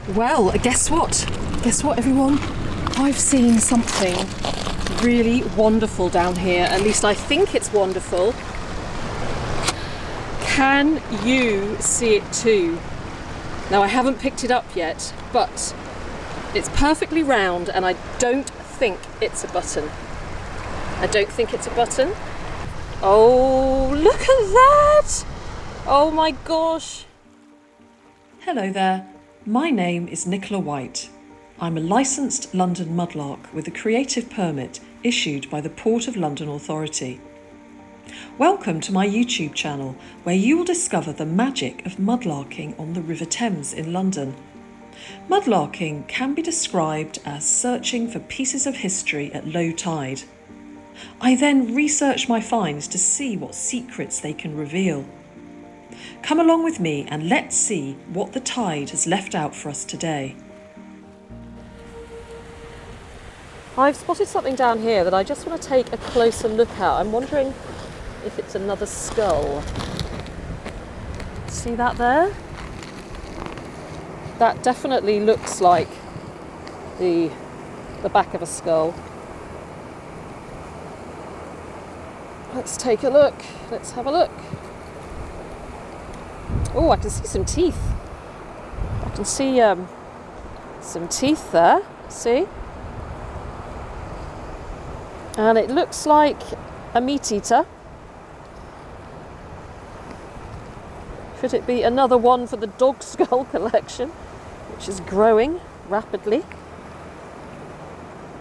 Well, guess what? Guess what, everyone? I've seen something really wonderful down here. At least I think it's wonderful. Can you see it too? Now, I haven't picked it up yet, but it's perfectly round and I don't think it's a button. I don't think it's a button. Oh, look at that! Oh my gosh. Hello there. My name is Nicola White. I'm a licensed London mudlark with a creative permit issued by the Port of London Authority. Welcome to my YouTube channel, where you will discover the magic of mudlarking on the River Thames in London. Mudlarking can be described as searching for pieces of history at low tide. I then research my finds to see what secrets they can reveal. Come along with me and let's see what the tide has left out for us today. I've spotted something down here that I just want to take a closer look at. I'm wondering if it's another skull. See that there? That definitely looks like the back of a skull. Let's take a look. Let's have a look. Oh, I can see some teeth. I can see some teeth there. See? And it looks like a meat eater. Could it be another one for the dog skull collection, which is growing rapidly?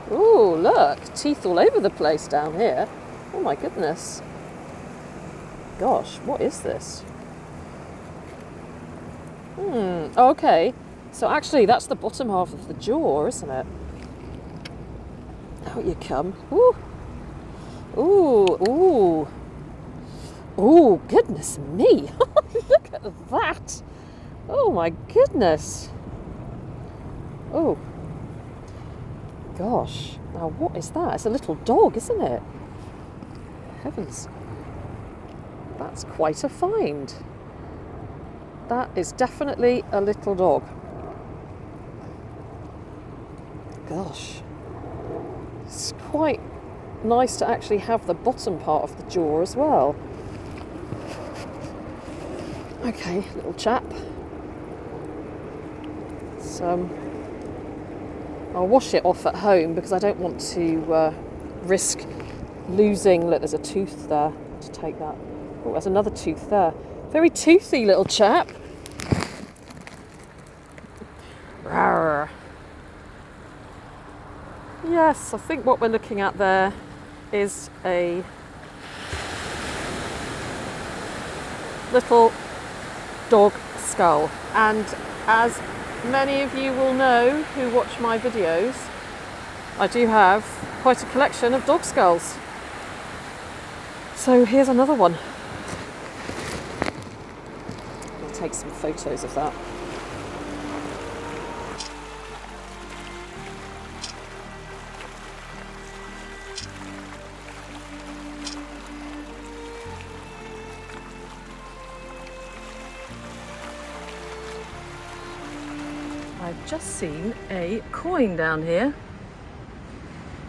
Oh, look, teeth all over the place down here. Oh my goodness. Gosh, what is this? Okay. So actually that's the bottom half of the jaw, isn't it? Out you come. Ooh. Ooh, ooh. Oh, goodness me. Look at that. Oh my goodness. Oh. Gosh. Now what is that? It's a little dog, isn't it? Heavens. That's quite a find. That is definitely a little dog. Gosh. It's quite nice to actually have the bottom part of the jaw as well. Okay, little chap. So, I'll wash it off at home because I don't want to risk losing. Look, there's a tooth there to take that. Oh, there's another tooth there. Very toothy little chap. Rawr. Yes, I think what we're looking at there is a little dog skull. And as many of you will know who watch my videos, I do have quite a collection of dog skulls. So here's another one. I'll take some photos of that. I've just seen a coin down here.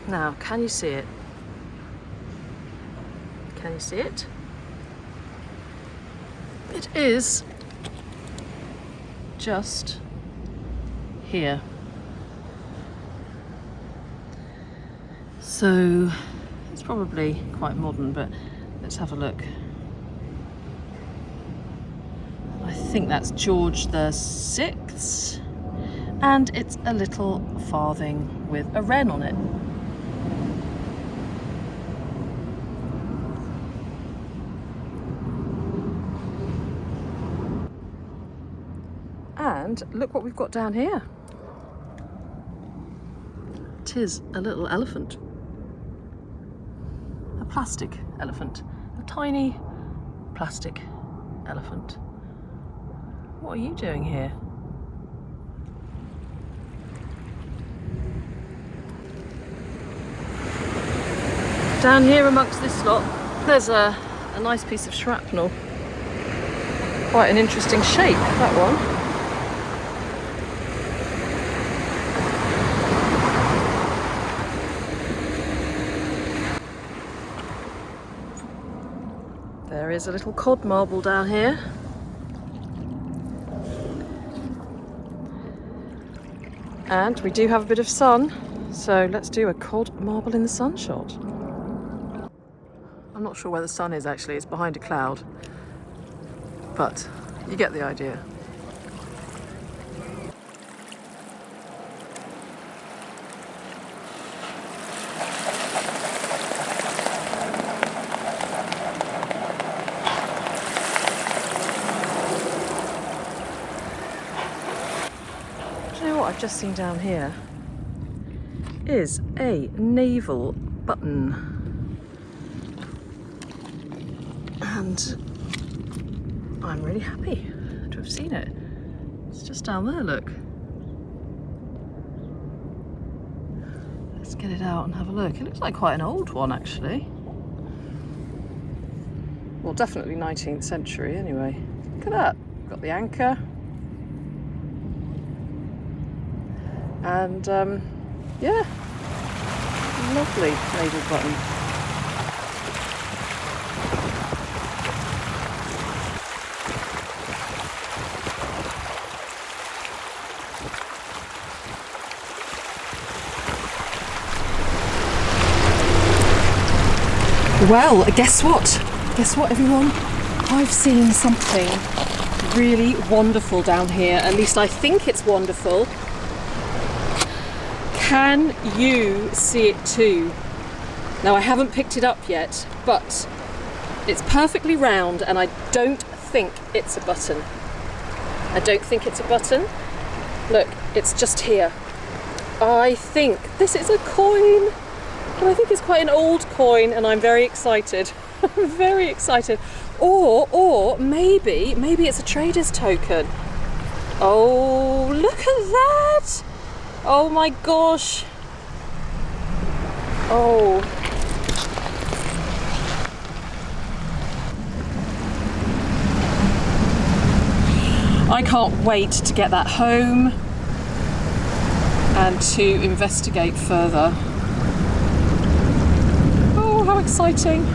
Now, can you see it? Can you see it? It is just here. So it's probably quite modern, but let's have a look. I think that's George VI. And it's a little farthing with a wren on it. And look what we've got down here. It is a little elephant. A plastic elephant. A tiny plastic elephant. What are you doing here? Down here amongst this lot, there's a nice piece of shrapnel. Quite an interesting shape, that one. is a little cod marble down here. And we do have a bit of sun, so let's do a cod marble in the sun shot. I'm not sure where the sun is actually, it's behind a cloud, but you get the idea. What I've just seen down here is a naval button, and I'm really happy to have seen it. It's just down there, look. Let's get it out and have a look. It looks like quite an old one actually. Well, definitely 19th century anyway. Look at that, got the anchor. And yeah, lovely naval button. Well, guess what? Guess what, everyone? I've seen something really wonderful down here. At least I think it's wonderful. Can you see it too? Now I haven't picked it up yet, but it's perfectly round and I don't think it's a button. I don't think it's a button. Look, it's just here. I think this is a coin, and I think it's quite an old coin, and I'm very excited. I'm very excited. Or maybe it's a trader's token. Oh, look at that! Oh my gosh. Oh. I can't wait to get that home and to investigate further. Oh, how exciting.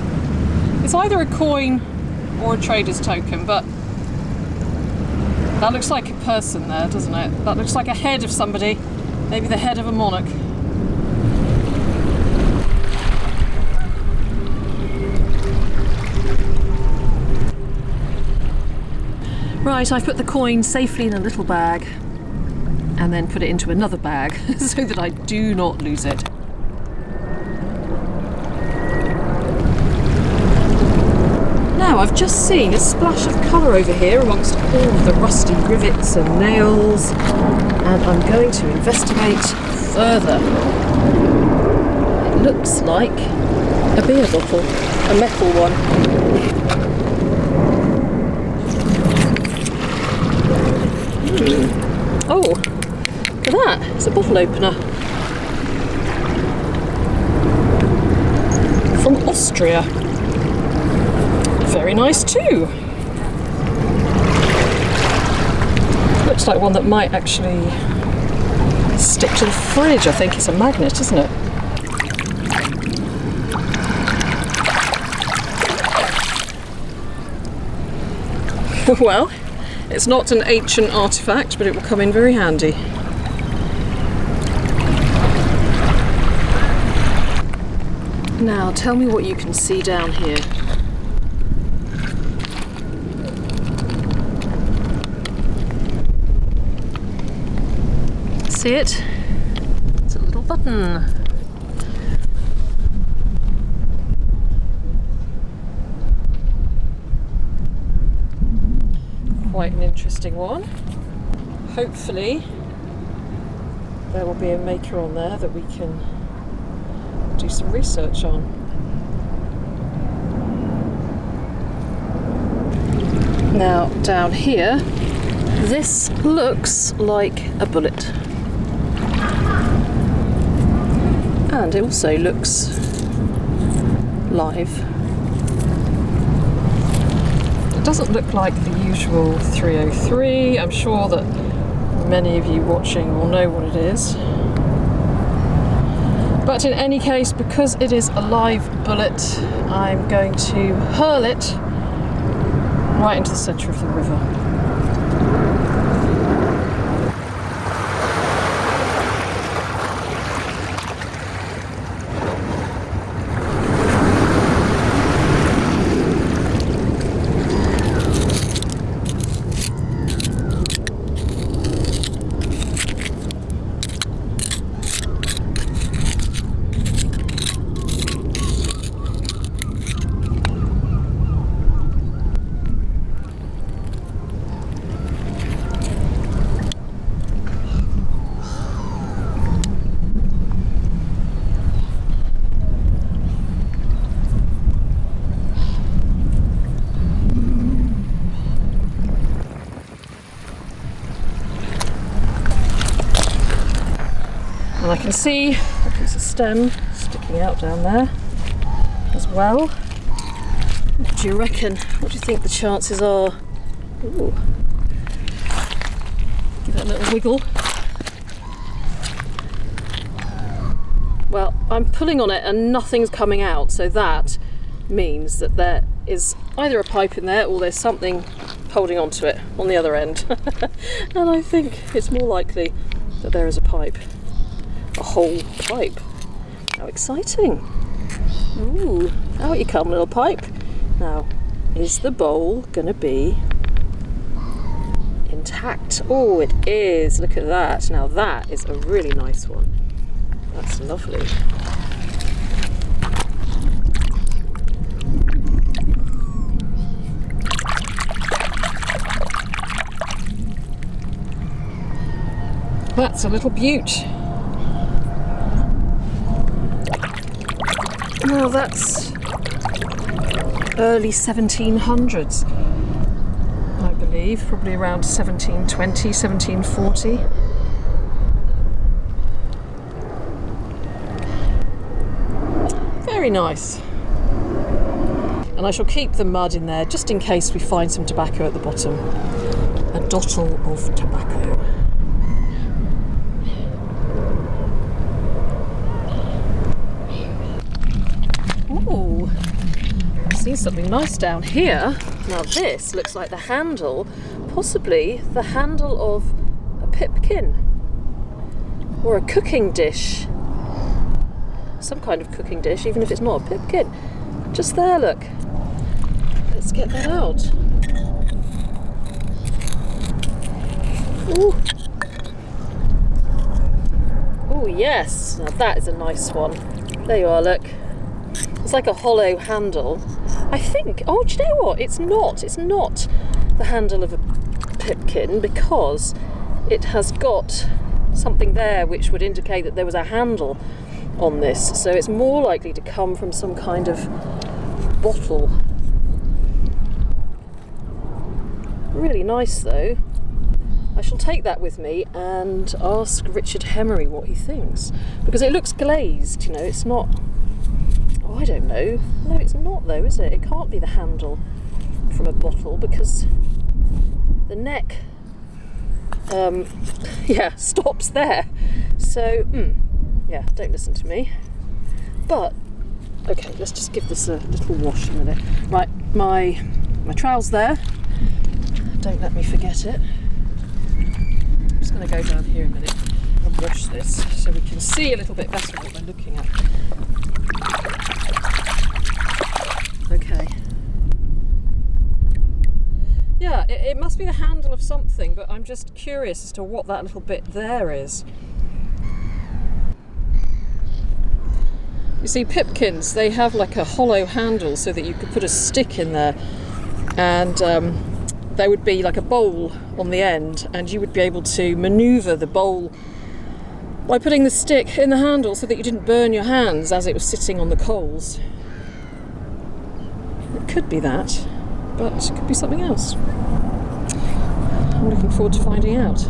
It's either a coin or a trader's token, but that looks like a person there, doesn't it? That looks like a head of somebody. Maybe the head of a monarch. Right, I've put the coin safely in a little bag and then put it into another bag so that I do not lose it. Now, I've just seen a splash of colour over here amongst all of the rusty rivets and nails, and I'm going to investigate further. It looks like a beer bottle, a metal one. Oh, look at that, it's a bottle opener. From Austria. Very nice too. Looks like one that might actually stick to the fridge. I think it's a magnet, isn't it? Well, it's not an ancient artifact, but it will come in very handy. Now, tell me what you can see down here. See it? It's a little button. Quite an interesting one. Hopefully there will be a maker on there that we can do some research on. Now down here, this looks like a bullet. And it also looks live. It doesn't look like the usual 303. I'm sure that many of you watching will know what it is. But in any case, because it is a live bullet, I'm going to hurl it right into the centre of the river. And I can see a piece of stem sticking out down there as well. What do you reckon? What do you think the chances are? Ooh. Give that a little wiggle. Well, I'm pulling on it and nothing's coming out, so that means that there is either a pipe in there or there's something holding onto it on the other end. And I think it's more likely that there is a pipe. A whole pipe. How exciting. Ooh, out you come, little pipe. Now, is the bowl gonna be intact? Oh, it is. Look at that. Now that is a really nice one. That's lovely. That's a little beaut. Well, that's early 1700s, I believe, probably around 1720, 1740. Very nice. And I shall keep the mud in there just in case we find some tobacco at the bottom. A dottle of tobacco. Ooh, I've seen something nice down here. Now this looks like the handle, possibly the handle of a pipkin or a cooking dish. Some kind of cooking dish, even if it's not a pipkin. Just there, look. Let's get that out. Ooh. Oh yes, now that is a nice one. There you are, look. It's like a hollow handle. I think, oh, do you know what? It's not the handle of a pipkin because it has got something there which would indicate that there was a handle on this. So it's more likely to come from some kind of bottle. Really nice though. I shall take that with me and ask Richard Hemery what he thinks. Because it looks glazed, you know, it's not... Oh, I don't know. No, it's not though, is it? It can't be the handle from a bottle because the neck, stops there. So, yeah, don't listen to me. But, okay, let's just give this a little wash a minute. Right, my trowel's there. Don't let me forget it. I'm just going to go down here a minute and wash this so we can see a little bit better what we're looking at. Okay. Yeah, it must be the handle of something, but I'm just curious as to what that little bit there is. You see, pipkins, they have like a hollow handle so that you could put a stick in there, and there would be like a bowl on the end, and you would be able to manoeuvre the bowl by putting the stick in the handle so that you didn't burn your hands as it was sitting on the coals. It could be that, but it could be something else. I'm looking forward to finding out.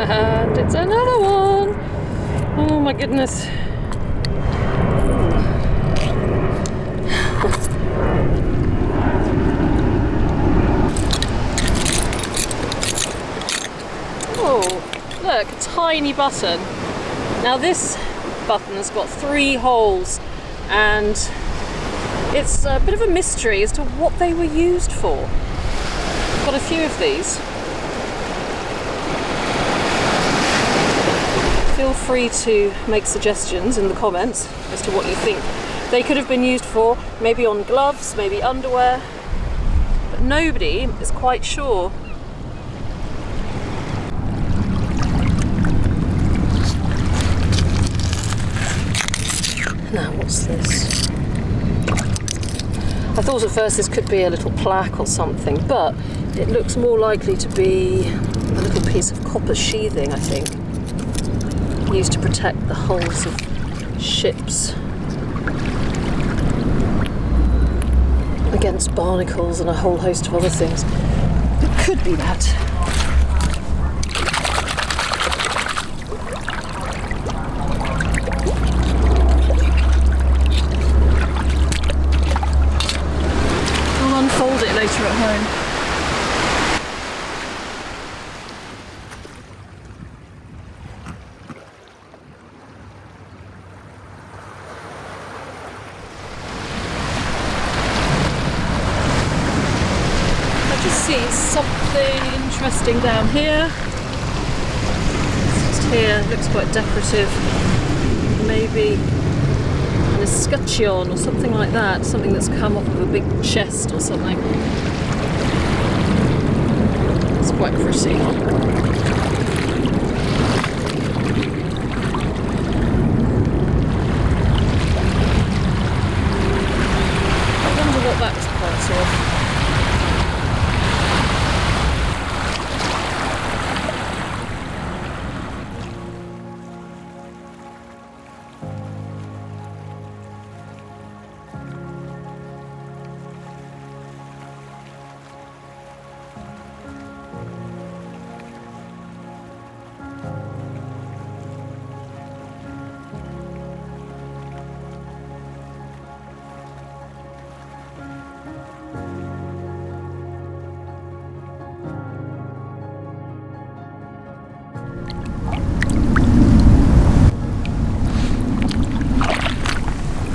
And it's another one! Oh my goodness. like a tiny button. Now this button has got 3 holes, and it's a bit of a mystery as to what they were used for. I've got a few of these. Feel free to make suggestions in the comments as to what you think they could have been used for, maybe on gloves, maybe underwear, but nobody is quite sure. Now, what's this? I thought at first this could be a little plaque or something, but it looks more likely to be a little piece of copper sheathing, I think, used to protect the hulls of ships against barnacles and a whole host of other things. It could be that. Unfold it later at home. I just see something interesting down here. It's just here, it looks quite decorative. Maybe an escutcheon or something like that, something that's come off of a big chest or something. It's quite pretty. I wonder what that's part of.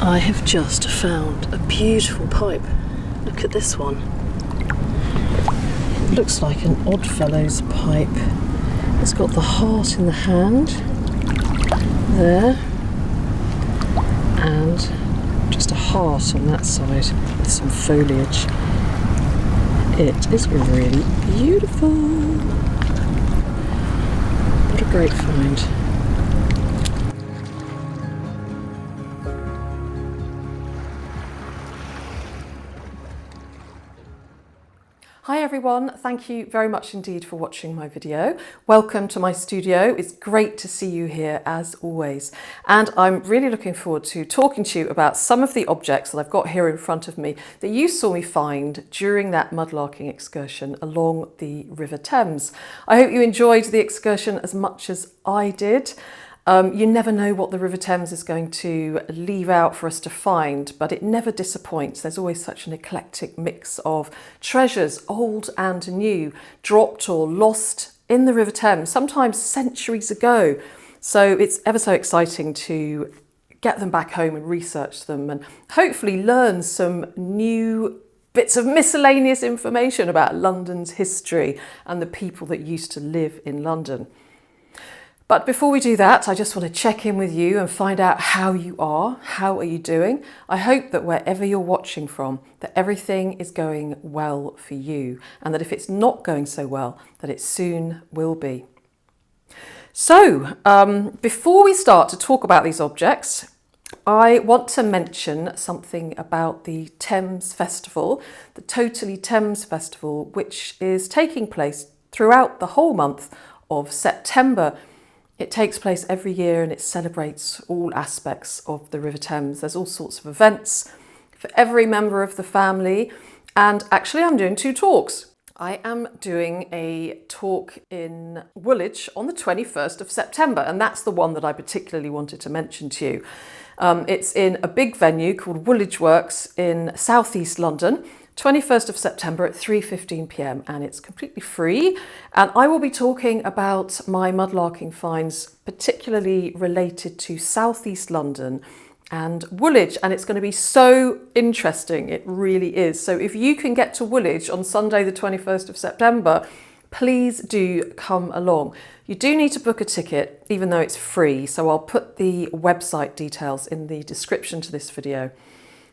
I have just found a beautiful pipe. Look at this one. It looks like an Oddfellows pipe. It's got the heart in the hand there, and just a heart on that side with some foliage. It is really beautiful. What a great find. Hi everyone, thank you very much indeed for watching my video. Welcome to my studio. It's great to see you here as always. And I'm really looking forward to talking to you about some of the objects that I've got here in front of me that you saw me find during that mudlarking excursion along the River Thames. I hope you enjoyed the excursion as much as I did. You never know what the River Thames is going to leave out for us to find, but it never disappoints. There's always such an eclectic mix of treasures, old and new, dropped or lost in the River Thames, sometimes centuries ago. So it's ever so exciting to get them back home and research them and hopefully learn some new bits of miscellaneous information about London's history and the people that used to live in London. But before we do that, I just want to check in with you and find out how you are. How are you doing? I hope that wherever you're watching from, that everything is going well for you, and that if it's not going so well, that it soon will be. So, before we start to talk about these objects, I want to mention something about the Thames Festival, the Totally Thames Festival, which is taking place throughout the whole month of September. It takes place every year and it celebrates all aspects of the River Thames. There's all sorts of events for every member of the family. And actually I'm doing 2 talks. I am doing a talk in Woolwich on the 21st of September, and that's the one that I particularly wanted to mention to you. It's in a big venue called Woolwich Works in southeast London. 21st of September at 3:15 p.m. and it's completely free. And I will be talking about my mudlarking finds, particularly related to Southeast London and Woolwich, and it's going to be so interesting. It really is. So if you can get to Woolwich on Sunday the 21st of September, please do come along. You do need to book a ticket, even though it's free. So I'll put the website details in the description to this video.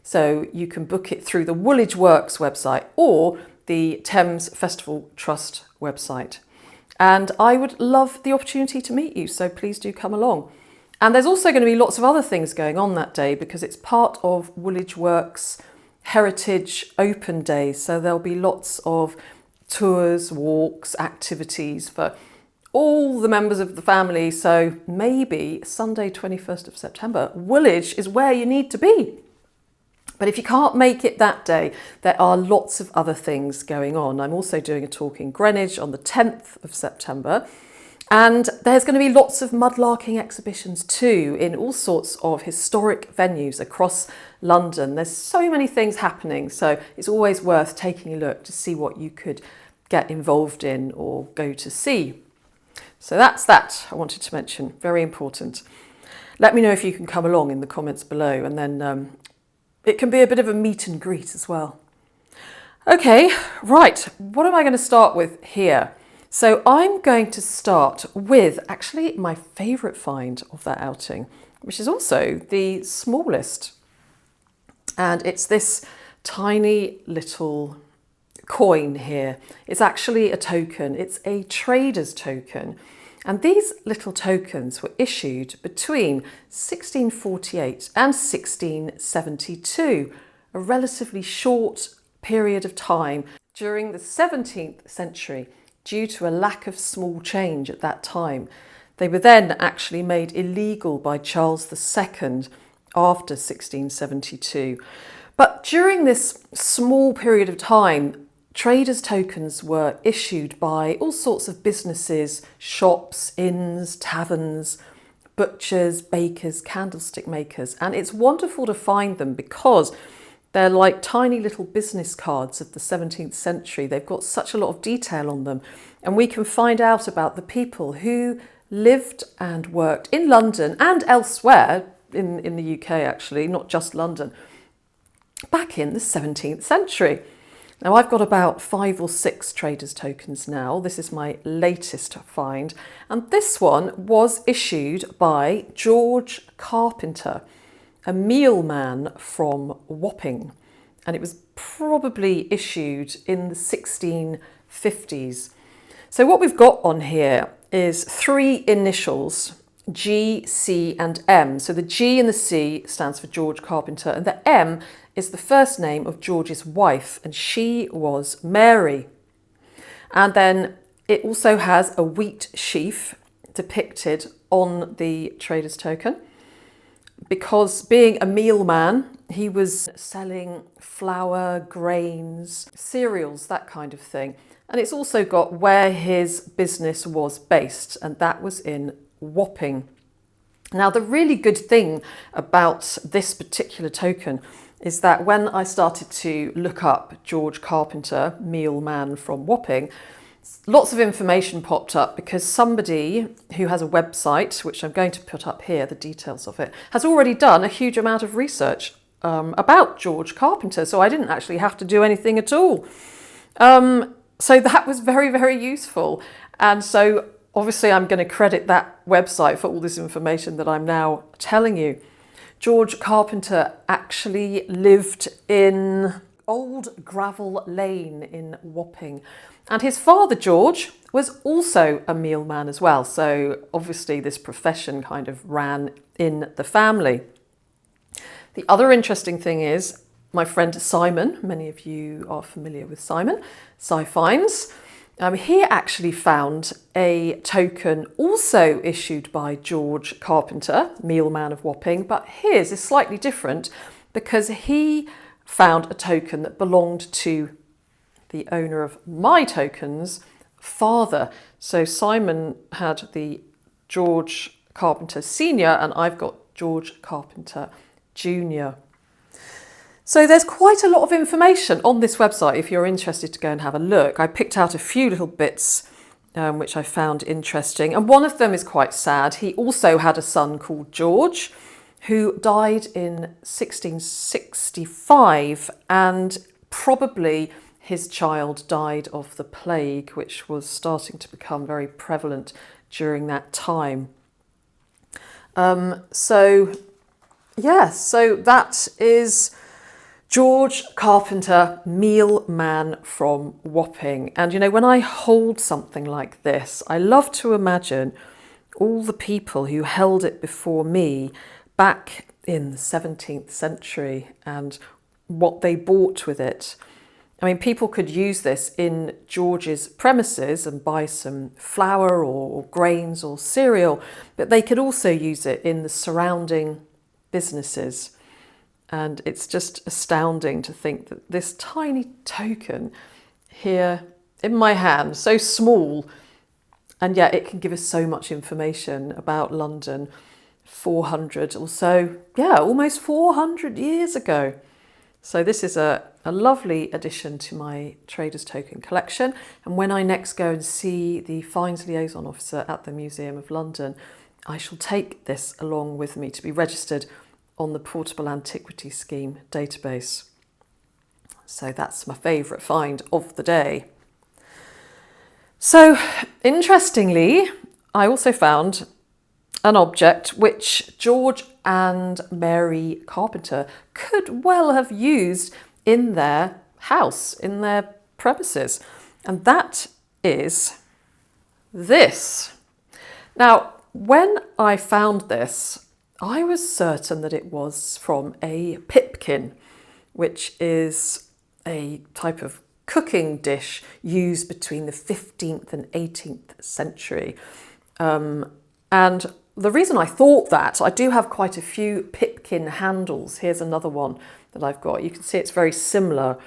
So you can book it through the Woolwich Works website or the Thames Festival Trust website. And I would love the opportunity to meet you, so please do come along. And there's also going to be lots of other things going on that day because it's part of Woolwich Works Heritage Open Day. So there'll be lots of tours, walks, activities for all the members of the family. So maybe Sunday 21st of September, Woolwich is where you need to be. But if you can't make it that day, there are lots of other things going on. I'm also doing a talk in Greenwich on the 10th of September. And there's going to be lots of mudlarking exhibitions too in all sorts of historic venues across London. There's so many things happening, so it's always worth taking a look to see what you could get involved in or go to see. So that's that I wanted to mention, very important. Let me know if you can come along in the comments below, and then it can be a bit of a meet and greet as well. Okay, right, what am I going to start with here? So I'm going to start with actually my favourite find of that outing, which is also the smallest. And it's this tiny little coin here. It's actually a token. It's a trader's token. And these little tokens were issued between 1648 and 1672, a relatively short period of time during the 17th century due to a lack of small change at that time. They were then actually made illegal by Charles II after 1672. But during this small period of time, traders' tokens were issued by all sorts of businesses, shops, inns, taverns, butchers, bakers, candlestick makers. And it's wonderful to find them because they're like tiny little business cards of the 17th century. They've got such a lot of detail on them. And we can find out about the people who lived and worked in London and elsewhere in the UK, actually, not just London, back in the 17th century. Now I've got about 5 or 6 traders' tokens now. This is my latest find. And this one was issued by George Carpenter, a mealman from Wapping. And it was probably issued in the 1650s. So what we've got on here is 3 initials, G, C and M. So the G and the C stands for George Carpenter, and the M is the first name of George's wife, and she was Mary. And then it also has a wheat sheaf depicted on the trader's token, because being a mealman, he was selling flour, grains, cereals, that kind of thing. And it's also got where his business was based, and that was in Wapping. Now, the really good thing about this particular token is that when I started to look up George Carpenter, mealman from Wapping, lots of information popped up because somebody who has a website, which I'm going to put up here, the details of it, has already done a huge amount of research about George Carpenter. So I didn't actually have to do anything at all. So that was very, very useful. And so obviously I'm going to credit that website for all this information that I'm now telling you. George Carpenter actually lived in Old Gravel Lane in Wapping. And his father, George, was also a mealman as well. So obviously this profession kind of ran in the family. The other interesting thing is my friend Simon, many of you are familiar with Simon, Finds. He actually found a token also issued by George Carpenter, mealman of Wapping, but his is slightly different because he found a token that belonged to the owner of my token's father. So Simon had the George Carpenter Senior and I've got George Carpenter Junior. So there's quite a lot of information on this website if you're interested to go and have a look. I picked out a few little bits which I found interesting, and one of them is quite sad. He also had a son called George who died in 1665, and probably his child died of the plague, which was starting to become very prevalent during that time. So that is George Carpenter, mealman from Wapping. And you know, when I hold something like this, I love to imagine all the people who held it before me back in the 17th century and what they bought with it. I mean, people could use this in George's premises and buy some flour or grains or cereal, but they could also use it in the surrounding businesses. And it's just astounding to think that this tiny token here in my hand, so small, and yet it can give us so much information about London 400 or so, almost 400 years ago. So this is a lovely addition to my Trader's Token collection. And when I next go and see the Finds Liaison Officer at the Museum of London, I shall take this along with me to be registered on the Portable Antiquity Scheme database. So that's my favourite find of the day. So interestingly, I also found an object which George and Mary Carpenter could well have used in their house, in their premises, and that is this. Now, when I found this, I was certain that it was from a pipkin, which is a type of cooking dish used between the 15th and 18th century. And the reason I thought that, I do have quite a few pipkin handles. Here's another one that I've got. You can see it's very similar.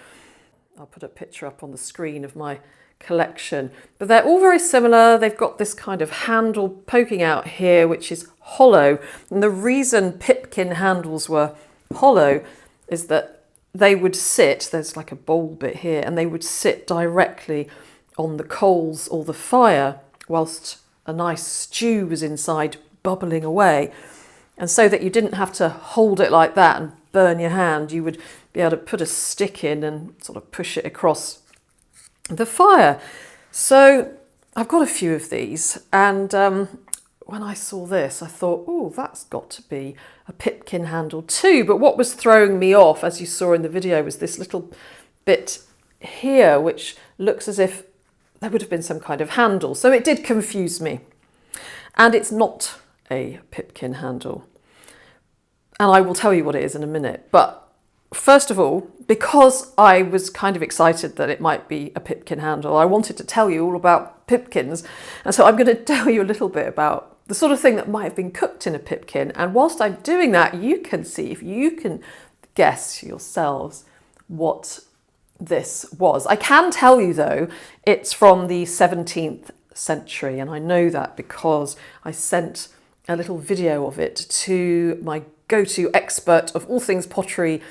I'll put a picture up on the screen of my collection. But they're all very similar. They've got this kind of handle poking out here, which is hollow. And the reason pipkin handles were hollow is that they would sit, there's like a bowl bit here, and they would sit directly on the coals or the fire whilst a nice stew was inside bubbling away. And so that you didn't have to hold it like that and burn your hand, you would be able to put a stick in and sort of push it across the fire. So I've got a few of these, and when I saw this I thought, oh, that's got to be a pipkin handle too. But what was throwing me off, as you saw in the video, was this little bit here which looks as if there would have been some kind of handle. So it did confuse me. And it's not a pipkin handle. And I will tell you what it is in a minute. But first of all, because I was kind of excited that it might be a pipkin handle, I wanted to tell you all about pipkins. And so I'm going to tell you a little bit about the sort of thing that might have been cooked in a pipkin. And whilst I'm doing that, you can see if you can guess yourselves what this was. I can tell you though, it's from the 17th century, and I know that because I sent a little video of it to my go-to expert of all things pottery,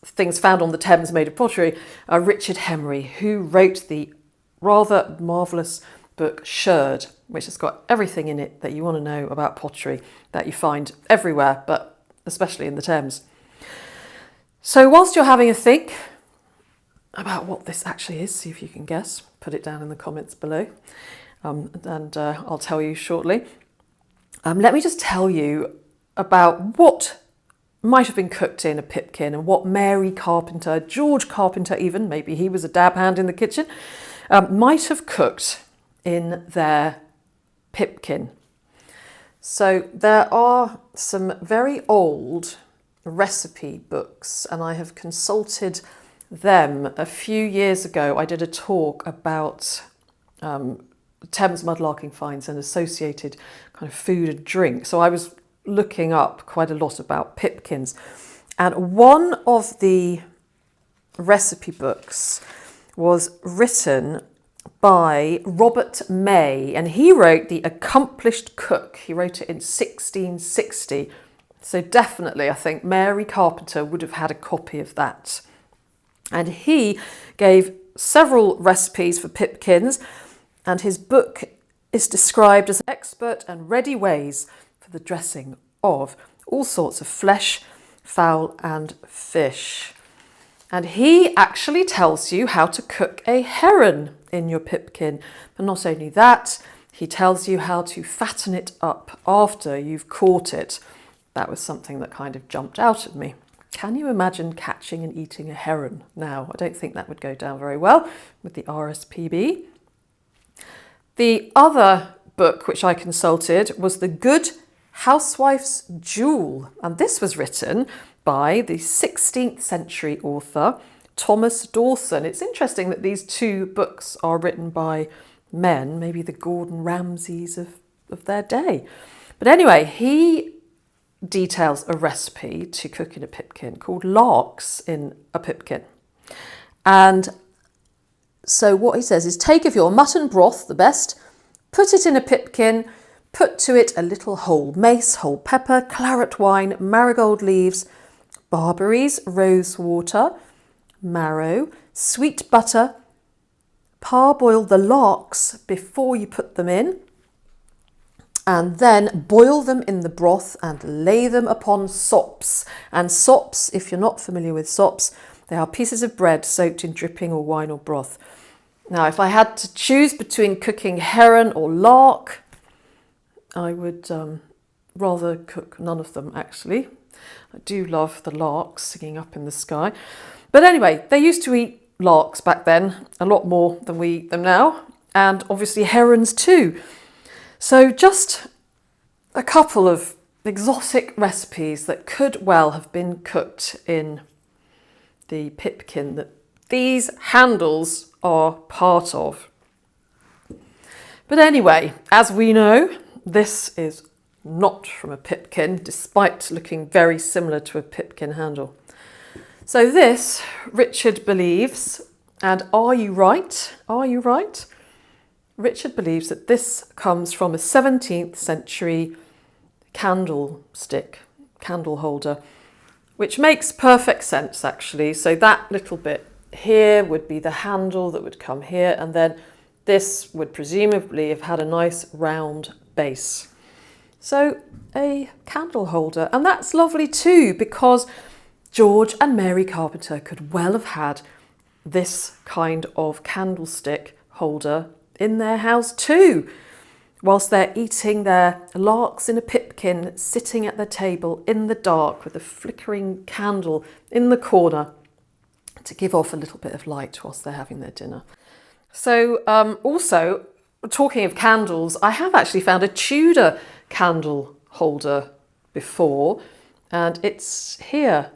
things found on the Thames made of pottery, Richard Henry, who wrote the rather marvellous book Sherd, which has got everything in it that you want to know about pottery that you find everywhere, but especially in the Thames. So whilst you're having a think about what this actually is, see if you can guess, put it down in the comments below, and I'll tell you shortly. Let me just tell you about what might have been cooked in a pipkin and what Mary Carpenter, George Carpenter even, maybe he was a dab hand in the kitchen, might have cooked in their pipkin. So there are some very old recipe books, and I have consulted them. A few years ago I did a talk about Thames Mudlarking Finds and associated kind of food and drink. So I was looking up quite a lot about pipkins, and one of the recipe books was written by Robert May, and he wrote The Accomplished Cook. He wrote it in 1660. So definitely, I think Mary Carpenter would have had a copy of that. And he gave several recipes for pipkins, and his book is described as expert and ready ways for the dressing of all sorts of flesh, fowl and fish. And he actually tells you how to cook a heron in your pipkin. But not only that, he tells you how to fatten it up after you've caught it. That was something that kind of jumped out at me. Can you imagine catching and eating a heron now? I don't think that would go down very well with the RSPB. The other book which I consulted was The Good Housewife's Jewel, and this was written by the 16th century author Thomas Dawson. It's interesting that these two books are written by men, maybe the Gordon Ramsays of their day. But anyway, he details a recipe to cook in a pipkin called larks in a pipkin. And so what he says is, take of your mutton broth, the best, put it in a pipkin, put to it a little whole mace, whole pepper, claret wine, marigold leaves, barberries, rose water, marrow, sweet butter, parboil the larks before you put them in, and then boil them in the broth and lay them upon sops. And sops, if you're not familiar with sops, they are pieces of bread soaked in dripping or wine or broth. Now, if I had to choose between cooking heron or lark, I would rather cook none of them, actually. I do love the larks singing up in the sky. But anyway, they used to eat larks back then, a lot more than we eat them now, and obviously herons too. So just a couple of exotic recipes that could well have been cooked in the pipkin that these handles are part of. But anyway, as we know, this is not from a pipkin, despite looking very similar to a pipkin handle. So this, Richard believes, and are you right? Are you right? Richard believes that this comes from a 17th century candlestick, candle holder, which makes perfect sense actually. So that little bit here would be the handle that would come here, and then this would presumably have had a nice round base. So a candle holder, and that's lovely too, because George and Mary Carpenter could well have had this kind of candlestick holder in their house too, whilst they're eating their larks in a pipkin, sitting at their table in the dark with a flickering candle in the corner to give off a little bit of light whilst they're having their dinner. So also, talking of candles, I have actually found a Tudor candle holder before, and it's here.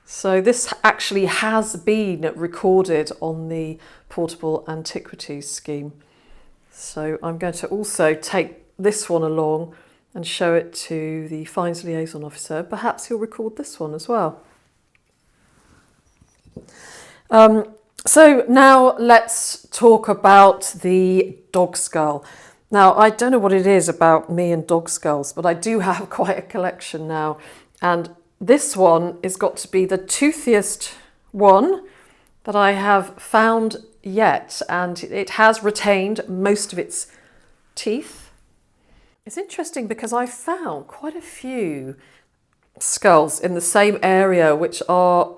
So this actually has been recorded on the Portable Antiquities scheme. So I'm going to also take this one along and show it to the Finds Liaison Officer. Perhaps he'll record this one as well. So now let's talk about the dog skull. Now, I don't know what it is about me and dog skulls, but I do have quite a collection now. And this one has got to be the toothiest one that I have found yet, and it has retained most of its teeth. It's interesting because I found quite a few skulls in the same area which are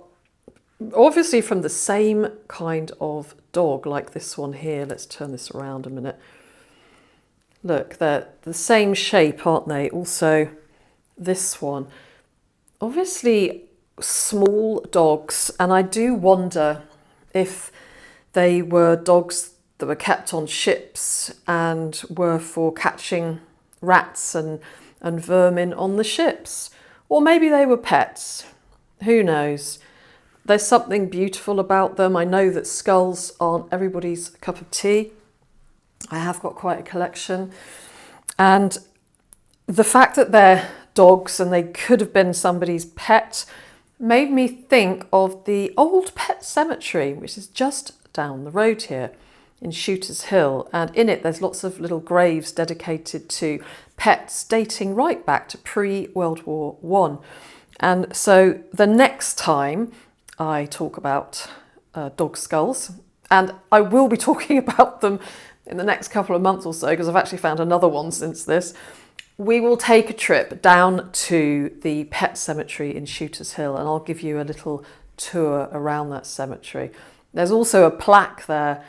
obviously from the same kind of dog, like this one here. Let's turn this around a minute. Look, they're the same shape, aren't they? Also, this one. Obviously small dogs, and I do wonder if they were dogs that were kept on ships and were for catching rats and vermin on the ships. Or maybe they were pets. Who knows? There's something beautiful about them. I know that skulls aren't everybody's cup of tea. I have got quite a collection. And the fact that they're dogs and they could have been somebody's pet made me think of the old pet cemetery, which is just down the road here in Shooters Hill. And in it, there's lots of little graves dedicated to pets dating right back to pre-World War One. And so the next time I talk about dog skulls, and I will be talking about them in the next couple of months or so, because I've actually found another one since this, we will take a trip down to the pet cemetery in Shooters Hill, and I'll give you a little tour around that cemetery. There's also a plaque there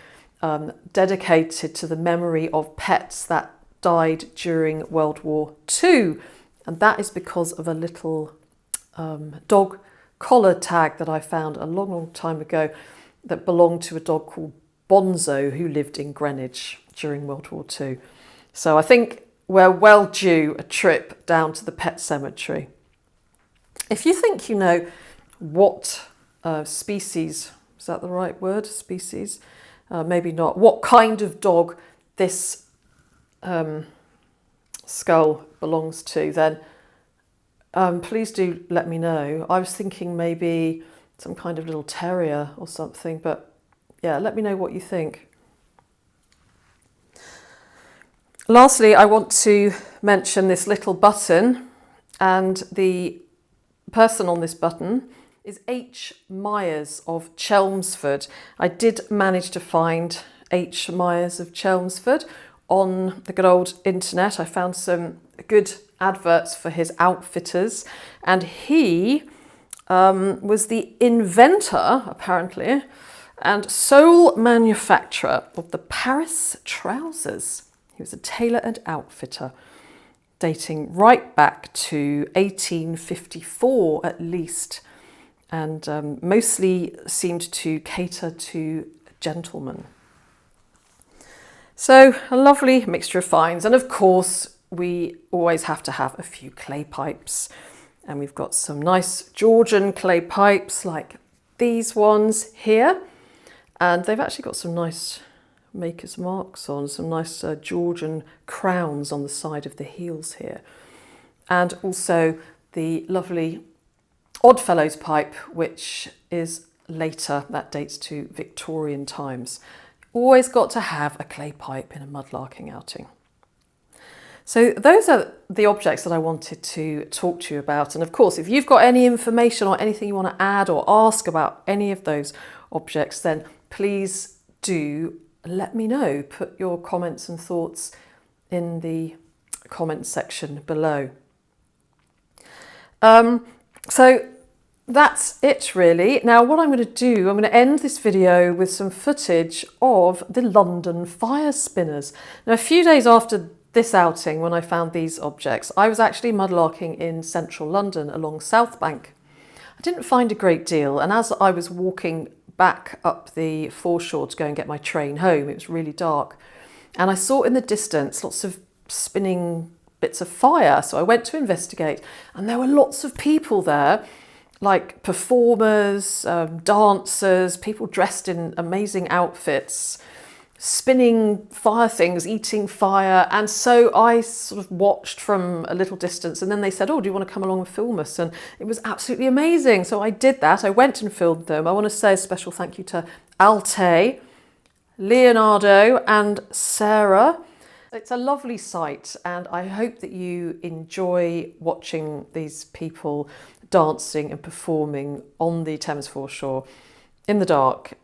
dedicated to the memory of pets that died during World War II, and that is because of a little dog collar tag that I found a long time ago that belonged to a dog called Bonzo who lived in Greenwich during World War II. So I think we're well due a trip down to the pet cemetery. If you think you know what species, is that the right word, species? Maybe not. What kind of dog this skull belongs to, then please do let me know. I was thinking maybe some kind of little terrier or something, but yeah, let me know what you think. Lastly, I want to mention this little button, and the person on this button is H. Myers of Chelmsford. I did manage to find H. Myers of Chelmsford on the good old internet. I found some good adverts for his outfitters, and he was the inventor, apparently, and sole manufacturer of the Paris trousers. He was a tailor and outfitter, dating right back to 1854 at least, and mostly seemed to cater to gentlemen. So a lovely mixture of finds, and of course we always have to have a few clay pipes, and we've got some nice Georgian clay pipes like these ones here, and they've actually got some nice maker's marks on, some nice Georgian crowns on the side of the heels here, and also the lovely Oddfellows pipe, which is later, that dates to Victorian times. Always got to have a clay pipe in a mudlarking outing. So those are the objects that I wanted to talk to you about, and of course if you've got any information or anything you want to add or ask about any of those objects, then please do let me know. Put your comments and thoughts in the comments section below. So that's it really. Now what I'm going to do, I'm going to end this video with some footage of the London fire spinners. Now a few days after this outing, when I found these objects, I was actually mudlarking in central London along South Bank. I didn't find a great deal, and as I was walking back up the foreshore to go and get my train home, it was really dark, and I saw in the distance lots of spinning bits of fire, so I went to investigate, and there were lots of people there, like performers, dancers, people dressed in amazing outfits, spinning fire things, eating fire. And so I sort of watched from a little distance, and then they said, oh, do you want to come along and film us? And it was absolutely amazing. So I did that. I went and filmed them. I want to say a special thank you to Alte, Leonardo and Sarah. It's a lovely sight, and I hope that you enjoy watching these people dancing and performing on the Thames foreshore in the dark.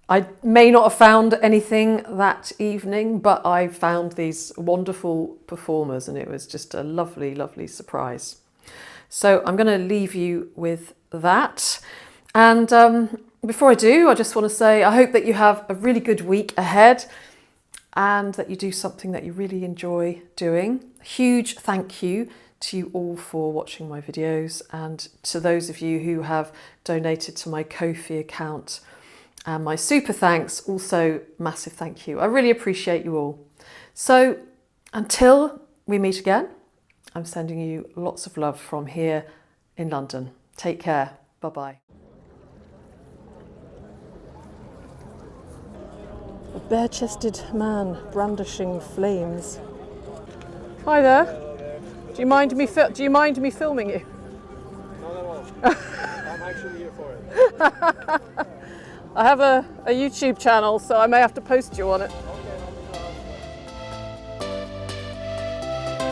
I may not have found anything that evening, but I found these wonderful performers, and it was just a lovely, lovely surprise. So I'm going to leave you with that. And before I do, I just want to say I hope that you have a really good week ahead, and that you do something that you really enjoy doing. A huge thank you to you all for watching my videos, and to those of you who have donated to my Ko-fi account. And my super thanks, also massive thank you. I really appreciate you all. So until we meet again, I'm sending you lots of love from here in London. Take care. Bye-bye. A bare-chested man brandishing flames. Hi there. Do you mind me filming you? Not at all. I'm actually here for it. I have a YouTube channel, so I may have to post you on it. Okay.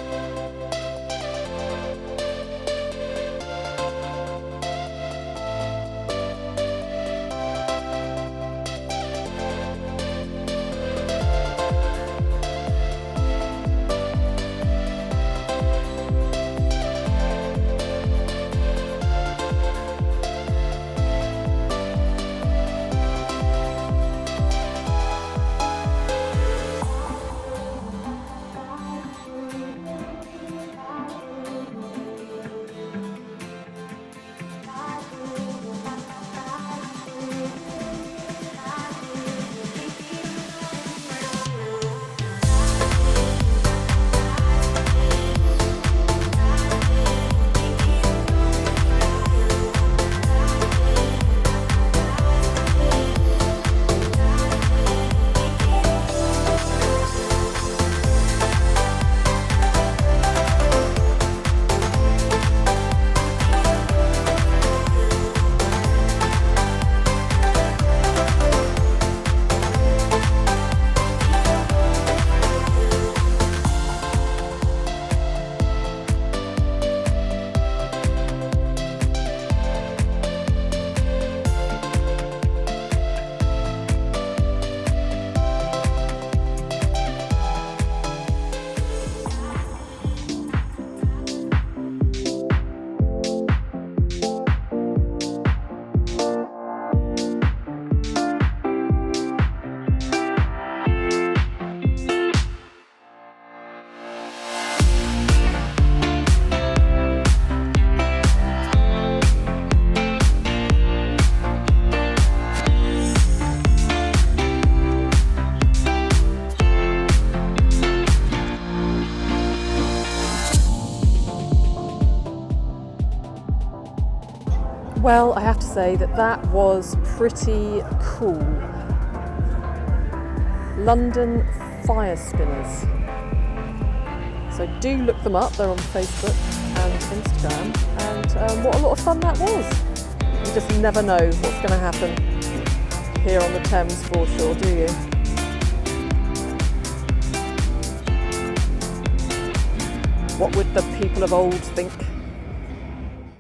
Well, I have to say that was pretty cool. London fire spinners. So do look them up, they're on Facebook and Instagram, and what a lot of fun that was. You just never know what's going to happen here on the Thames foreshore, do you? What would the people of old think?